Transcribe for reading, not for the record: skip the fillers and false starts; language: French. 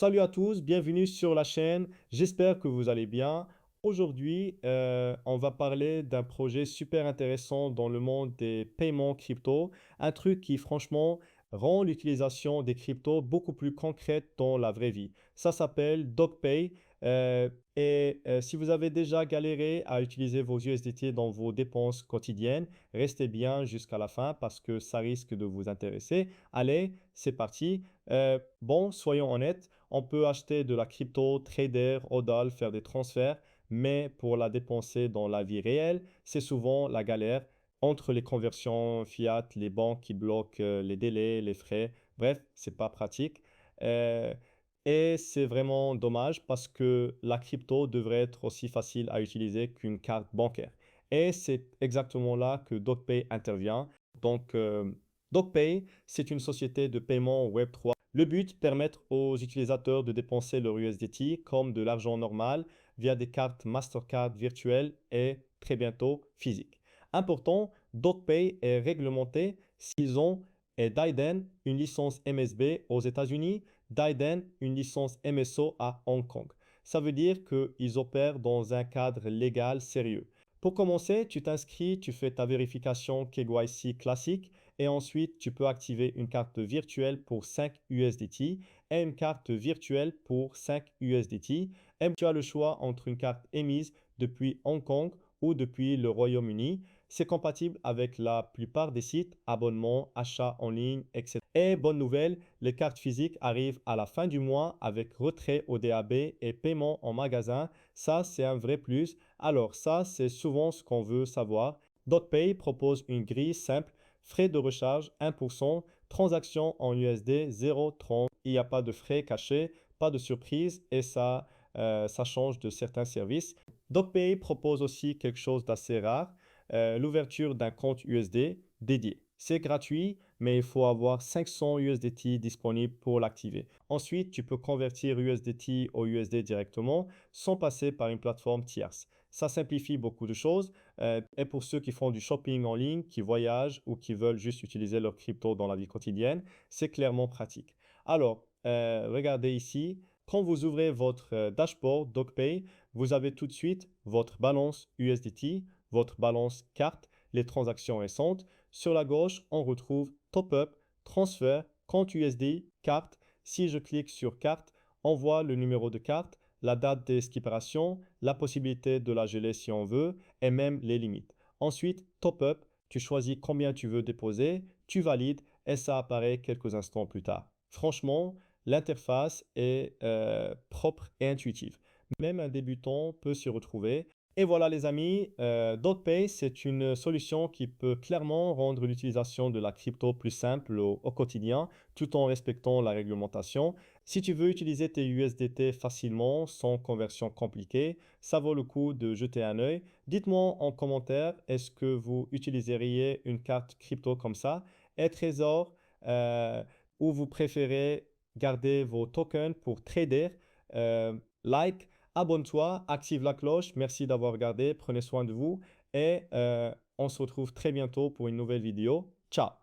Salut à tous, bienvenue sur la chaîne. J'espère que vous allez bien. Aujourd'hui, on va parler d'un projet super intéressant dans le monde des paiements crypto. Un truc qui, franchement, rend l'utilisation des cryptos beaucoup plus concrète dans la vraie vie. Ça s'appelle DocPay. Si vous avez déjà galéré à utiliser vos USDT dans vos dépenses quotidiennes, restez bien jusqu'à la fin parce que ça risque de vous intéresser. Allez, c'est parti. Bon, soyons honnêtes, on peut acheter de la crypto, trader, hodl, faire des transferts, mais pour la dépenser dans la vie réelle, c'est souvent la galère entre les conversions fiat, les banques qui bloquent les délais, les frais. Bref, c'est pas pratique. Euh, et c'est vraiment dommage parce que la crypto devrait être aussi facile à utiliser qu'une carte bancaire. Et c'est exactement là que DocPay intervient. Donc, DocPay, c'est une société de paiement Web3. Le but, permettre aux utilisateurs de dépenser leur USDT comme de l'argent normal via des cartes Mastercard virtuelles et très bientôt physiques. Important, DocPay est réglementé s'ils ont et Diden une licence MSB aux États-Unis, Diden une licence MSO à Hong Kong. Ça veut dire qu'ils opèrent dans un cadre légal sérieux. Pour commencer, tu t'inscris, tu fais ta vérification KYC classique et ensuite tu peux activer une carte virtuelle pour 5 USDT et une carte virtuelle pour 5 USDT. Et tu as le choix entre une carte émise depuis Hong Kong ou depuis le Royaume-Uni. C'est compatible avec la plupart des sites, abonnements, achats en ligne, etc. Et bonne nouvelle, les cartes physiques arrivent à la fin du mois avec retrait au DAB et paiement en magasin. Ça, c'est un vrai plus. Alors ça, c'est souvent ce qu'on veut savoir. DotPay propose une grille simple, frais de recharge 1%, transactions en USD 0,30. Il n'y a pas de frais cachés, pas de surprise et ça change de certains services. DocPay propose aussi quelque chose d'assez rare, l'ouverture d'un compte USD dédié. C'est gratuit, mais il faut avoir 500 USDT disponibles pour l'activer. Ensuite, tu peux convertir USDT au USD directement sans passer par une plateforme tierce. Ça simplifie beaucoup de choses. Et pour ceux qui font du shopping en ligne, qui voyagent ou qui veulent juste utiliser leur crypto dans la vie quotidienne, c'est clairement pratique. Alors, regardez ici. Quand vous ouvrez votre dashboard DocPay, vous avez tout de suite votre balance USDT, votre balance carte, les transactions récentes. Sur la gauche, on retrouve Top-up, transfert, compte USD, carte. Si je clique sur carte, on voit le numéro de carte, la date d'expiration, la possibilité de la geler si on veut et même les limites. Ensuite, Top-up, tu choisis combien tu veux déposer, tu valides et ça apparaît quelques instants plus tard. Franchement, l'interface est propre et intuitive. Même un débutant peut s'y retrouver. Et voilà les amis, DocPay, c'est une solution qui peut clairement rendre l'utilisation de la crypto plus simple au quotidien, tout en respectant la réglementation. Si tu veux utiliser tes USDT facilement, sans conversion compliquée, ça vaut le coup de jeter un œil. Dites-moi en commentaire, est-ce que vous utiliseriez une carte crypto comme ça? Et Trésor, ou vous préférez garder vos tokens pour trader? Like, abonne-toi, active la cloche. Merci d'avoir regardé. Prenez soin de vous et on se retrouve très bientôt pour une nouvelle vidéo. Ciao!